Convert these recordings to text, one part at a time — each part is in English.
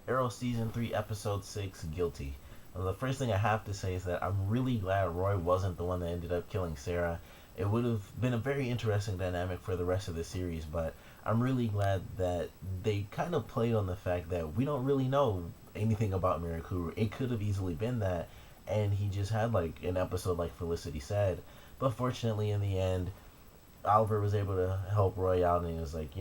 Arrow Season 3, Episode 6, Guilty. The first thing I have to say is that I'm really glad Roy wasn't the one that ended up killing Sarah. It would have been a very interesting dynamic for the rest of the series, but I'm really glad that they kind of played on the fact that we don't really know anything about Mirakuru. It could have easily been that, and he just had like an episode like Felicity said. But fortunately, in the end, Oliver was able to help Roy out, and he was like,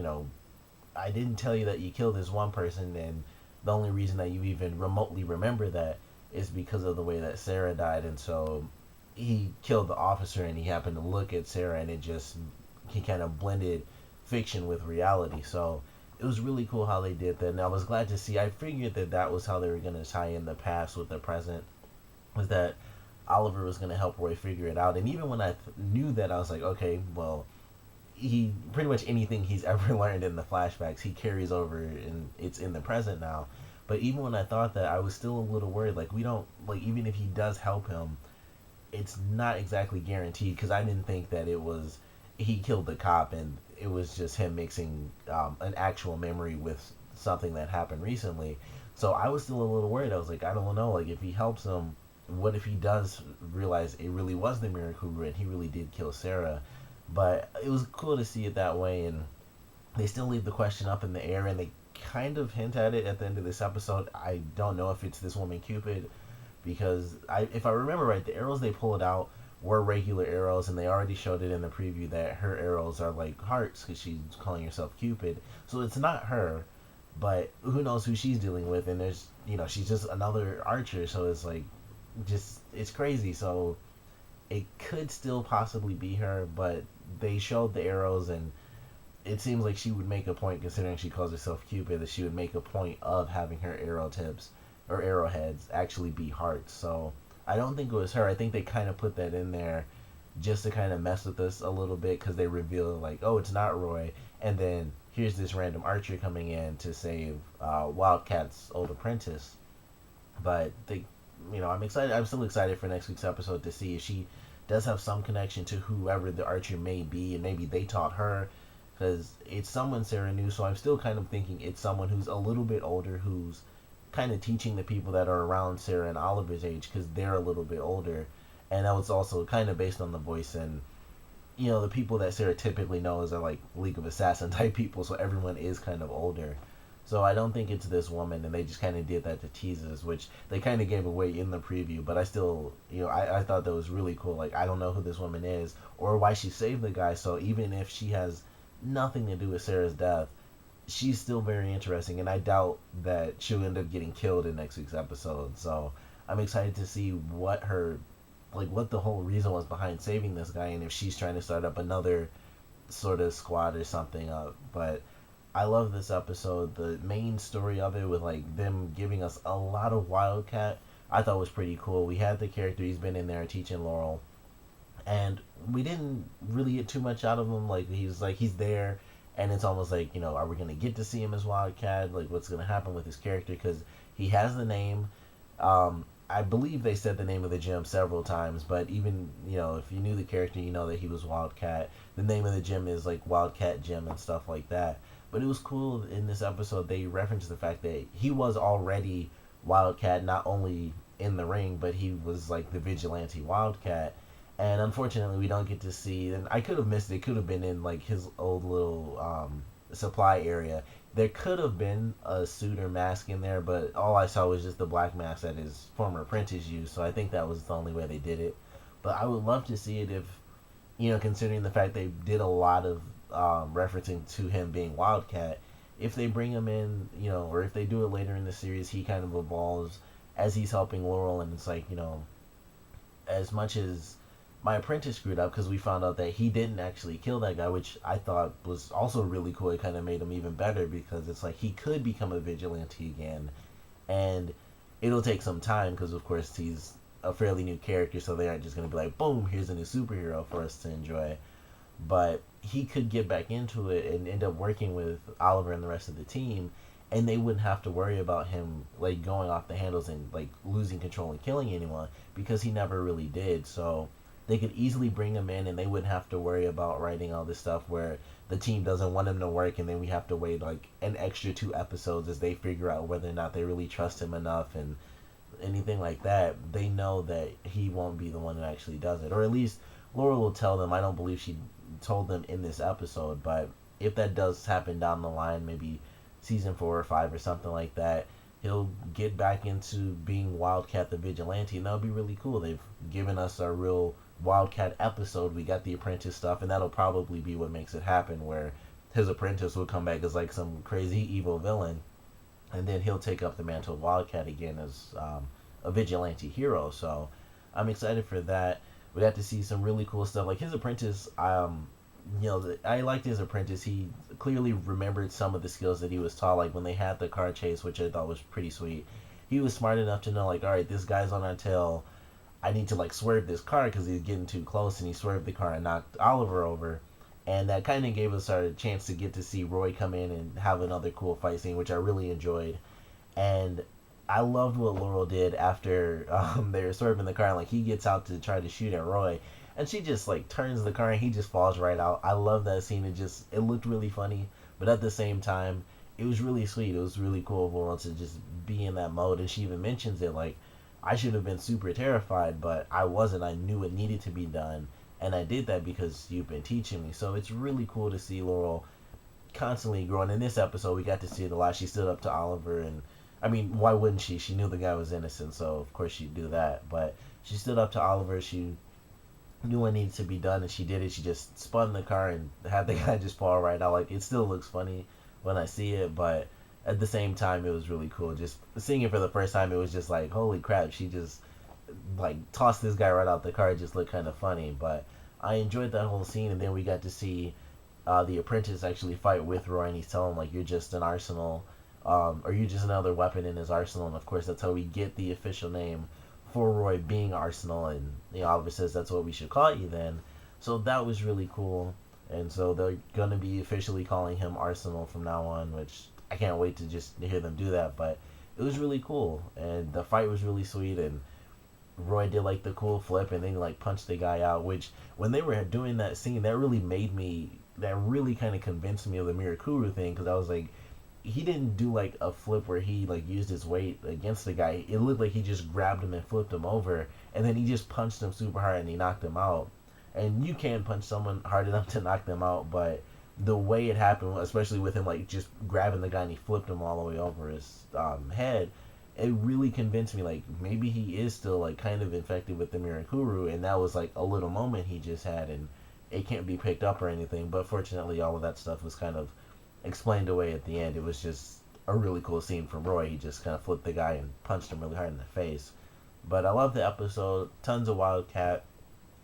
I didn't tell you that you killed this one person, and the only reason that you even remotely remember that is because of the way that Sarah died. And so he killed the officer, and he happened to look at Sarah, and he kind of blended fiction with reality. So it was really cool how they did that, and I was glad to see. I figured that that was how they were going to tie in the past with the present, was that Oliver was going to help Roy figure it out. And even when I knew that, I was like, okay, well, he pretty much anything he's ever learned in the flashbacks he carries over, and it's in the present now. But even when I thought that, I was still a little worried. Like, we don't, like, even if he does help him, it's not exactly guaranteed, because I didn't think that it was he killed the cop and it was just him mixing an actual memory with something that happened recently. So I was still a little worried. I was like, I don't know, like, if he helps him, what if he does realize it really was the Miracle and he really did kill Sarah? But it was cool to see it that way, and they still leave the question up in the air, and they kind of hint at it at the end of this episode. I don't know if it's this woman Cupid, because if I remember right, the arrows they pulled out were regular arrows, and they already showed it in the preview that her arrows are like hearts because she's calling herself Cupid. So it's not her, but who knows who she's dealing with? And there's, she's just another archer, so it's like, just, it's crazy. So it could still possibly be her, but they showed the arrows, and it seems like she would make a point, considering she calls herself Cupid, that she would make a point of having her arrow tips or arrowheads actually be hearts. So I don't think it was her. I think they kind of put that in there just to kind of mess with us a little bit, because they reveal like, oh, it's not Roy, and then here's this random archer coming in to save Wildcat's old apprentice. But I'm excited. I'm still excited for next week's episode to see if she does have some connection to whoever the archer may be, and maybe they taught her, because it's someone Sarah knew. So I'm still kind of thinking it's someone who's a little bit older, who's kind of teaching the people that are around Sarah and Oliver's age, because they're a little bit older. And that was also kind of based on the voice, and the people that Sarah typically knows are like League of Assassin type people, so everyone is kind of older. So I don't think it's this woman, and they just kind of did that to tease us, which they kind of gave away in the preview. But I still, I thought that was really cool. Like, I don't know who this woman is or why she saved the guy. So even if she has nothing to do with Sarah's death, she's still very interesting, and I doubt that she'll end up getting killed in next week's episode. So I'm excited to see what the whole reason was behind saving this guy, and if she's trying to start up another sort of squad or something. But I love this episode. The main story of it, with like them giving us a lot of Wildcat, I thought was pretty cool. We had the character, he's been in there teaching Laurel, and we didn't really get too much out of him. Like, he's there, and it's almost like, are we gonna get to see him as Wildcat? Like, what's gonna happen with his character? Because he has the name. I believe they said the name of the gym several times, but even, if you knew the character, you know that he was Wildcat. The name of the gym is like Wildcat Gym and stuff like that. But it was cool in this episode, they referenced the fact that he was already Wildcat, not only in the ring, but he was like the vigilante Wildcat. And unfortunately, we don't get to see, and I could have missed it, could have been in like his old little supply area. There could have been a suit or mask in there, but all I saw was just the black mask that his former apprentice used. So I think that was the only way they did it. But I would love to see it if, considering the fact they did a lot of referencing to him being Wildcat, if they bring him in, or if they do it later in the series, he kind of evolves as he's helping Laurel, and it's like, as much as my apprentice screwed up, because we found out that he didn't actually kill that guy, which I thought was also really cool. It kind of made him even better, because it's like he could become a vigilante again, and it'll take some time, because of course he's a fairly new character, so they aren't just going to be like, boom, here's a new superhero for us to enjoy. But he could get back into it and end up working with Oliver and the rest of the team, and they wouldn't have to worry about him like going off the handles and like losing control and killing anyone, because he never really did. So they could easily bring him in, and they wouldn't have to worry about writing all this stuff where the team doesn't want him to work, and then we have to wait like an extra 2 episodes as they figure out whether or not they really trust him enough and anything like that. They know that he won't be the one that actually does it, or at least Laura will tell them. I don't believe she told them in this episode, but if that does happen down the line, maybe season 4 or 5 or something like that, he'll get back into being Wildcat the Vigilante, and that'll be really cool. They've given us a real Wildcat episode. We got the apprentice stuff, and that'll probably be what makes it happen, where his apprentice will come back as like some crazy evil villain, and then he'll take up the mantle of Wildcat again as a vigilante hero. So I'm excited for that. We got to see some really cool stuff, like his apprentice. I liked his apprentice. He clearly remembered some of the skills that he was taught, like when they had the car chase, which I thought was pretty sweet. He was smart enough to know, like, all right, this guy's on our tail. I need to like swerve this car because he's getting too close, and he swerved the car and knocked Oliver over. And that kind of gave us our chance to get to see Roy come in and have another cool fight scene, which I really enjoyed. And I loved what Laurel did after they were swerving the car. And, like, he gets out to try to shoot at Roy, and she just like turns the car and he just falls right out. I love that scene. It looked really funny, but at the same time, it was really sweet. It was really cool of Laurel to just be in that mode. And she even mentions it, like, I should have been super terrified, but I wasn't. I knew it needed to be done, and I did that because you've been teaching me. So it's really cool to see Laurel constantly growing. In this episode, we got to see it a lot. She stood up to Oliver, and I mean, why wouldn't she? She knew the guy was innocent, so of course she'd do that. But she stood up to Oliver. She knew what needed to be done, and she did it. She just spun the car and had the guy just fall right out. Like, it still looks funny when I see it, but at the same time, it was really cool. Just seeing it for the first time, it was just like, holy crap, she just like tossed this guy right out the car. It just looked kind of funny, but I enjoyed that whole scene. And then we got to see the apprentice actually fight with Roy, and he's telling him, like, you're just an arsenal, or you're just another weapon in his arsenal. And of course, that's how we get the official name for Roy, being Arsenal. And Oliver says that's what we should call you then. So that was really cool. And so they're gonna be officially calling him Arsenal from now on, which I can't wait to just hear them do that. But it was really cool, and the fight was really sweet. And Roy did like the cool flip and then like punched the guy out, which when they were doing that scene, that really kind of convinced me of the Mirakuru thing, because I was like, he didn't do like a flip where he like used his weight against the guy. It looked like he just grabbed him and flipped him over, and then he just punched him super hard and he knocked him out. And you can punch someone hard enough to knock them out, but the way it happened, especially with him like just grabbing the guy and he flipped him all the way over his head, it really convinced me like maybe he is still like kind of infected with the Mirakuru, and that was like a little moment he just had, and it can't be picked up or anything. But fortunately, all of that stuff was kind of explained away at the end. It was just a really cool scene from Roy. He just kind of flipped the guy and punched him really hard in the face. But I love the episode. Tons of Wildcat.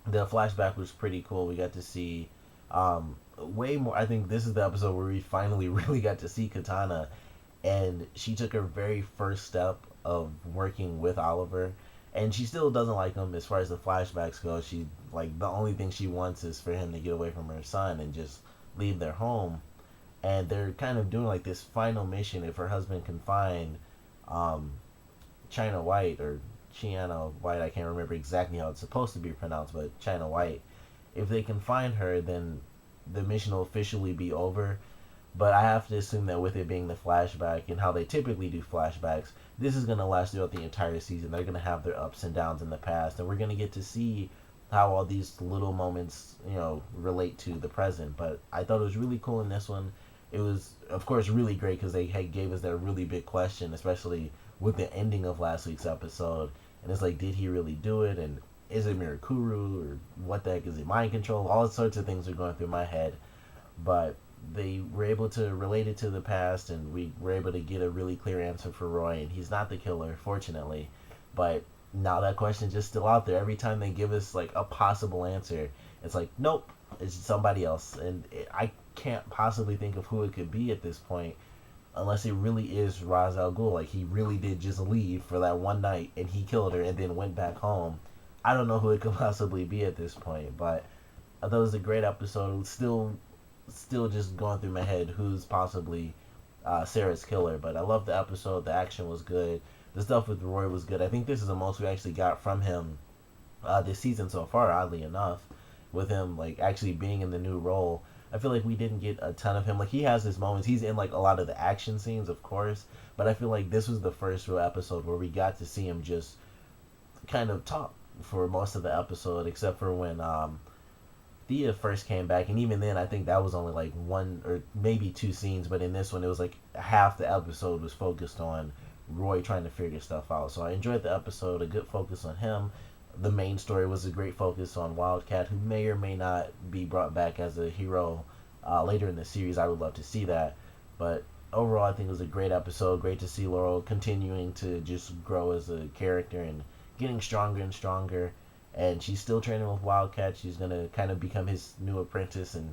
The flashback was pretty cool. We got to see way more. I think this is the episode where we finally really got to see Katana, and she took her very first step of working with Oliver. And she still doesn't like him as far as the flashbacks go. She like the only thing she wants is for him to get away from her son and just leave their home. And they're kind of doing like this final mission. If her husband can find um, China White, or Chiana White, I can't remember exactly how it's supposed to be pronounced, but China White, if they can find her, then the mission will officially be over. But I have to assume that with it being the flashback and how they typically do flashbacks, this is going to last throughout the entire season. They're going to have their ups and downs in the past, and we're going to get to see how all these little moments, relate to the present. But I thought it was really cool in this one. It was, of course, really great because they gave us that really big question, especially with the ending of last week's episode. And it's like, did he really do it? And is it Mirakuru? Or what the heck? Is it mind control? All sorts of things are going through my head. But they were able to relate it to the past, and we were able to get a really clear answer for Roy. And he's not the killer, fortunately. But now that question's just still out there. Every time they give us like a possible answer, it's like, nope, it's somebody else. And I can't possibly think of who it could be at this point, unless it really is Ra's al Ghul. Like, he really did just leave for that one night and he killed her and then went back home. I don't know who it could possibly be at this point, but I thought it was a great episode. Still just going through my head who's possibly Sarah's killer. But I loved the episode. The action was good. The stuff with Roy was good. I think this is the most we actually got from him this season so far, oddly enough, with him like actually being in the new role. I feel like we didn't get a ton of him. Like he has his moments. He's in like a lot of the action scenes, of course, but I feel like this was the first real episode where we got to see him just kind of talk for most of the episode, except for when Thea first came back, and even then, I think that was only like one or maybe two scenes. But in this one, it was like half the episode was focused on Roy trying to figure stuff out. So I enjoyed the episode. A good focus on him. The main story was a great focus on Wildcat, who may or may not be brought back as a hero later in the series. I would love to see that. But overall, I think it was a great episode. Great to see Laurel continuing to just grow as a character and getting stronger and stronger. And she's still training with Wildcat. She's gonna kind of become his new apprentice, and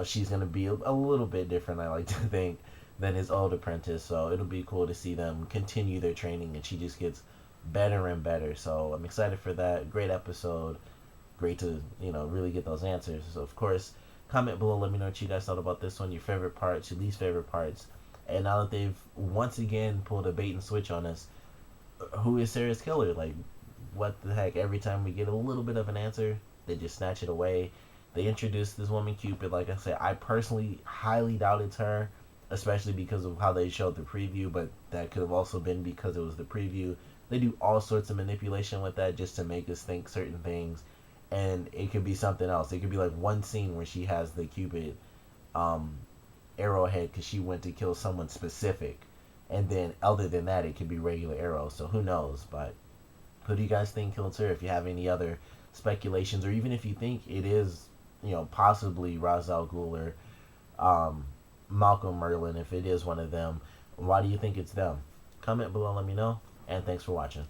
she's gonna be a little bit different, I like to think, than his old apprentice. So it'll be cool to see them continue their training, and she just gets better and better. So I'm excited for that. Great episode. Great to really get those answers. So of course, comment below. Let me know what you guys thought about this one. Your favorite parts, your least favorite parts. And now that they've once again pulled a bait and switch on us, who is Sarah's killer? Like, what the heck? Every time we get a little bit of an answer, they just snatch it away. They introduced this woman Cupid. Like I said, I personally highly doubt it's her, especially because of how they showed the preview, but that could have also been because it was the preview. They do all sorts of manipulation with that just to make us think certain things, and it could be something else. It could be like one scene where she has the Cupid um, arrowhead because she went to kill someone specific, and then other than that, it could be regular arrows. So who knows? But who do you guys think killed her? If you have any other speculations, or even if you think it is, possibly Ra's al Ghul or Malcolm Merlin, if it is one of them, why do you think it's them? Comment below, let me know, and thanks for watching.